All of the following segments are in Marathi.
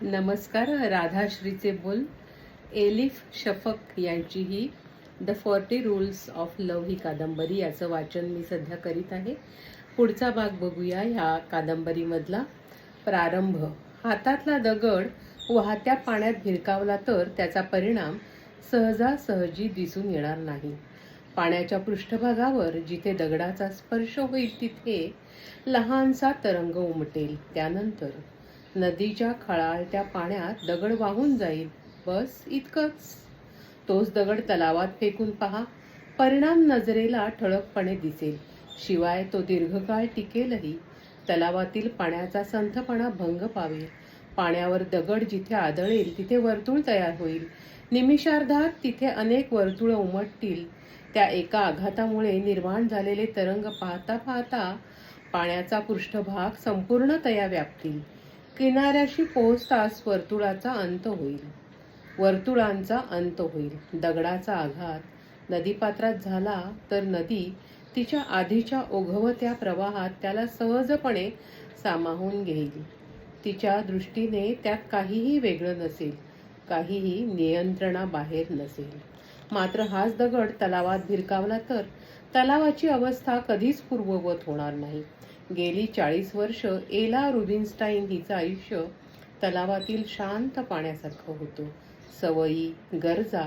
नमस्कार. राधाश्रीचे बोल. एलिफ शफक यांची ही द 40 रूल्स ऑफ लव्ह ही कादंबरी, याचं वाचन मी सध्या करीत आहे. पुढचा भाग बघूया. ह्या कादंबरीमधला प्रारंभ. हातातला दगड वाहत्या पाण्यात भिरकावला तर त्याचा परिणाम सहजासहजी दिसून येणार नाही. पाण्याच्या पृष्ठभागावर जिथे दगडाचा स्पर्श होईल तिथे लहानसा तरंग उमटेल. त्यानंतर नदीच्या खळाळत्या पाण्यात दगड वाहून जाईल. बस इतकंच. तोच दगड तलावात फेकून पहा. परिणाम नजरेला ठळकपणे दिसेल. शिवाय तो दीर्घकाळ टिकेलही. तलावातील पाण्याचा संथपणा भंग पावेल. पाण्यावर दगड जिथे आदळेल तिथे वर्तुळ तयार होईल. निमिषार्धात तिथे अनेक वर्तुळ उमटतील. त्या एका आघातामुळे निर्माण झालेले तरंग पाहता पाहता पाण्याचा पृष्ठभाग संपूर्णतया व्यापतील. किनाऱ्याशी पोहोचताच वर्तुळांचा अंत होईल. दगडाचा आघात नदीपात्रात झाला तर नदी तिच्या आधीच्या ओघवत्या प्रवाहात त्याला सहजपणे सामावून घेईल. तिच्या दृष्टीने त्यात काहीही वेगळं नसेल, काहीही नियंत्रणाबाहेर नसेल. मात्र हाच दगड तलावात भिरकावला तर तलावाची अवस्था कधीच पूर्ववत होणार नाही. गेली 40 वर्ष एला रुबिनस्टाईन हिचं आयुष्य तलावातील शांत पाण्यासारखं होतं. सवयी, गरजा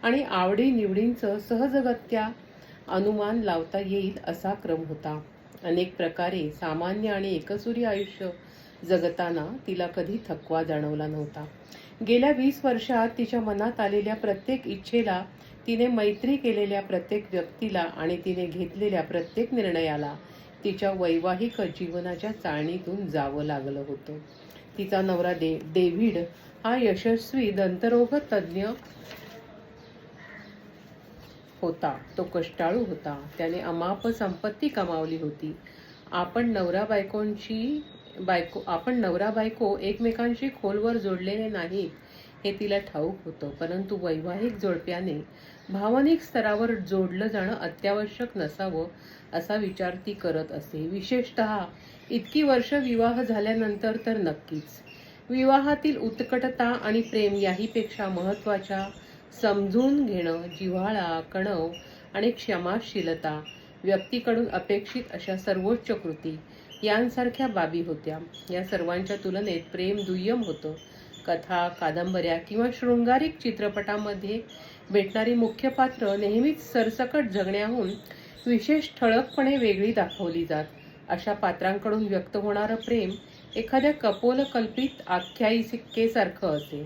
आणि आवडीनिवडींचं सहजगत्या अनुमान लावता येईल असा क्रम होता. अनेक प्रकारे सामान्य आणि एकसुरी आयुष्य जगताना तिला कधी थकवा जाणवला नव्हता. गेल्या 20 वर्षात तिच्या मनात आलेल्या प्रत्येक इच्छेला, तिने मैत्री केलेल्या प्रत्येक व्यक्तीला आणि तिने घेतलेल्या प्रत्येक निर्णयाला तिच्या वैवाहिक जीवनाच्या चाळणीतून जावं लागलं होतं. तिचा नवरा डेव्हिड हा यशस्वी दंतरोग तज्ज्ञ होता. तो कष्टाळू होता. त्याने अमाप संपत्ती कमावली होती. आपण नवरा बायको एकमेकांशी खोलवर जोडलेले नाहीत हे तिला ठाऊक होतं. परंतु वैवाहिक जोडप्याने भावनिक स्तरावर जोडलं जाणं अत्यावश्यक नसावं असा विचार ती करत असे. विशेषतः इतकी वर्ष विवाह झाल्यानंतर तर नक्कीच. विवाहातील उत्कटता आणि प्रेम याहीपेक्षा महत्त्वाच्या समजून घेणं, जिव्हाळा, कणव आणि क्षमाशीलता, व्यक्तीकडून अपेक्षित अशा सर्वोच्च कृती यांसारख्या बाबी होत्या. या सर्वांच्या तुलनेत प्रेम दुय्यम होतं. कथा, कादंबऱ्या किंवा शृंगारिक चित्रपटामध्ये भेटणारी मुख्य पात्र नेहमीच सरसकट जगण्याहून विशेष ठळकपणे वेगळी दाखवली जात. अशा पात्रांकडून व्यक्त होणारं प्रेम एखाद्या कपोलकल्पित आख्यायिकेसारखं असे.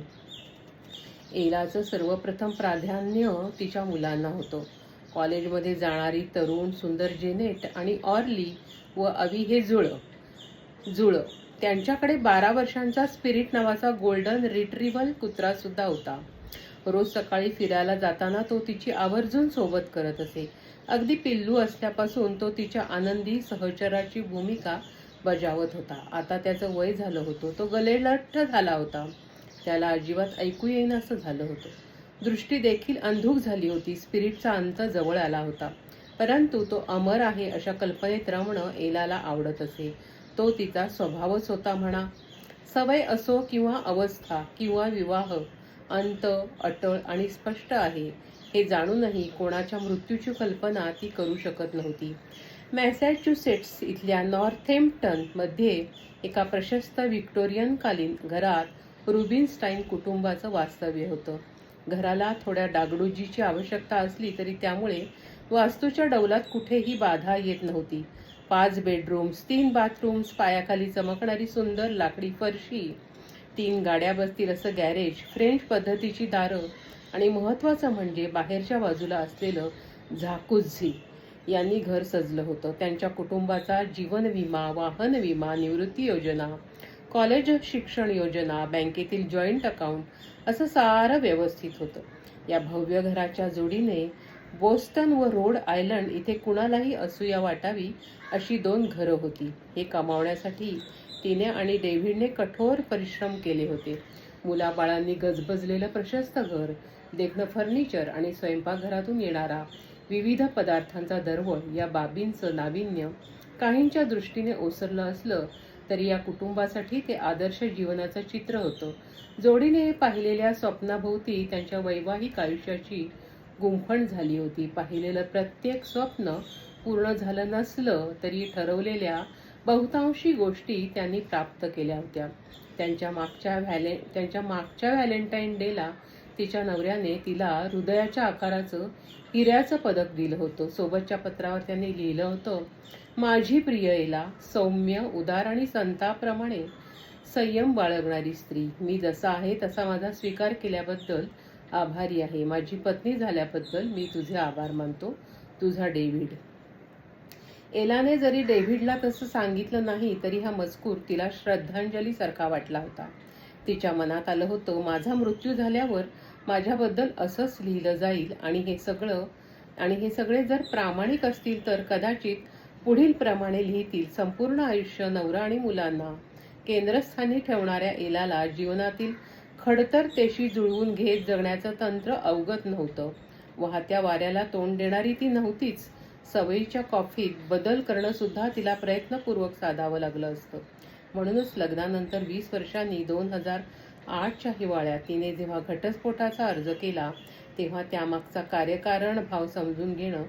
एलाचं सर्वप्रथम प्राधान्य तिच्या मुलांना होतं. कॉलेजमध्ये जाणारी तरुण सुंदर जेनेट आणि ऑर्ली व अवी हे जुळं. त्यांच्याकडे 12 वर्षांचा स्पिरिट नावाचा गोल्डन रिट्रीव्हल कुत्रा सुद्धा होता. रोज सकाळी फिरायला जाताना तो तिची आवर्जून सोबत करत असे. अगदी पिल्लू असल्यापासून तो तिच्या आनंदी सहचराची भूमिका बजावत होता. आता त्याचं वय झालं होतं. तो गलेलठ्ठ झाला होता. त्याला अजिबात ऐकू येईन असं झालं होतं. दृष्टी देखील अंधुक झाली होती. स्पिरिटचा अंत जवळ आला होता. परंतु तो अमर आहे अशा कल्पनेत रमणं एलाला आवडत असे. तो तिचा स्वभावच होता म्हणा. सवय असो किंवा अवस्था किंवा विवाह, अंत अटळ आणि स्पष्ट आहे हे जाणूनही कोणाच्या मृत्यूची कल्पना ती करू शकत नव्हती. मॅसॅच्युसेट्स इथल्या नॉर्थेम्प्टन मध्ये एका प्रशस्त व्हिक्टोरियनकालीन घरात रुबिनस्टाईन कुटुंबाचं वास्तव्य होतं. घराला थोड्या डागडुजीची आवश्यकता असली तरी त्यामुळे वास्तूच्या डौलात कुठेही बाधा येत नव्हती. 5 बेडरूम्स, 3 बाथरूम्स, पायाखाली चमकणारी सुंदर लाकडी फरशी, 3 गाड्या बसतील असं गॅरेज, फ्रेंच पद्धतीची दारं आणि महत्त्वाचं म्हणजे बाहेरच्या बाजूला असलेलं झाकुझी यांनी घर सजलं होतं. त्यांच्या कुटुंबाचा जीवन विमा, वाहन विमा, निवृत्ती योजना, कॉलेज शिक्षण योजना, बँकेतील जॉईंट अकाउंट असं सारं व्यवस्थित होतं. या भव्य घराच्या जोडीने बोस्टन व रोड आयलंड इथे कुणालाही असूया वाटावी अशी 2 घरं होती. हे कमावण्यासाठी तिने आणि डेव्हिडने कठोर परिश्रम केले होते. मुलाबाळांनी गजबजलेलं प्रशस्त घर, देखणं फर्निचर आणि स्वयंपाकघरातून येणारा विविध पदार्थांचा दरवळ या बाबींचं नाविन्य काहींच्या दृष्टीने ओसरलं असलं तरी या कुटुंबासाठी ते आदर्श जीवनाचं चित्र होतं. जोडीने पाहिलेल्या स्वप्नाभोवती त्यांच्या वैवाहिक आयुष्याची गुंफण झाली होती. पाहिलेलं प्रत्येक स्वप्न पूर्ण झालं नसलं तरी ठरवलेल्या बहुतांशी गोष्टी त्यांनी प्राप्त केल्या होत्या. त्यांच्या मागच्या व्हॅलेंटाईन डेला तिच्या नवऱ्याने तिला हृदयाच्या आकाराचं हिऱ्याचं पदक दिलं होतं. सोबतच्या पत्रावर त्यांनी लिहिलं होतं, माझी प्रिय एला, सौम्य, उदार आणि संताप्रमाणे संयम बाळगणारी स्त्री. मी जसा आहे तसा माझा स्वीकार केल्याबद्दल आभारी आहे. माझी पत्नी झाल्याबद्दल मी तुझे आभार मानतो. तुझा डेव्हिड. एलाने जरी डेव्हिडला तसं सांगितलं नाही तरी हा मजकूर तिला श्रद्धांजलीसारखा वाटला होता. तिच्या मनात आलं होतं, माझा मृत्यू झाल्यावर माझ्याबद्दल असंच लिहिलं जाईल आणि हे सगळे जर प्रामाणिक असतील तर कदाचित पुढील प्रमाणे लिहितील. संपूर्ण आयुष्य नवरा आणि मुलांना केंद्रस्थानी ठेवणाऱ्या एलाला जीवनातील खडतरतेशी जुळवून घेत जगण्याचं तंत्र अवगत नव्हतं. वाहत्या वाऱ्याला तोंड देणारी ती नव्हतीच. सवयीच्या कॉफीत बदल करणं सुद्धा तिला प्रयत्नपूर्वक साधावं लागलं असतं. म्हणूनच लग्नानंतर 20 वर्षांनी 2008च्या हिवाळ्यात तिने जेव्हा घटस्फोटाचा अर्ज केला तेव्हा त्यामागचा कार्यकारण भाव समजून घेणं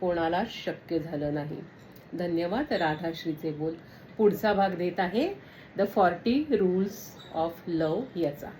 कोणालाच शक्य झालं नाही. धन्यवाद. राधाश्रीचे बोल. पुढचा भाग देत आहे द 40 रूल्स ऑफ लव्ह याचा.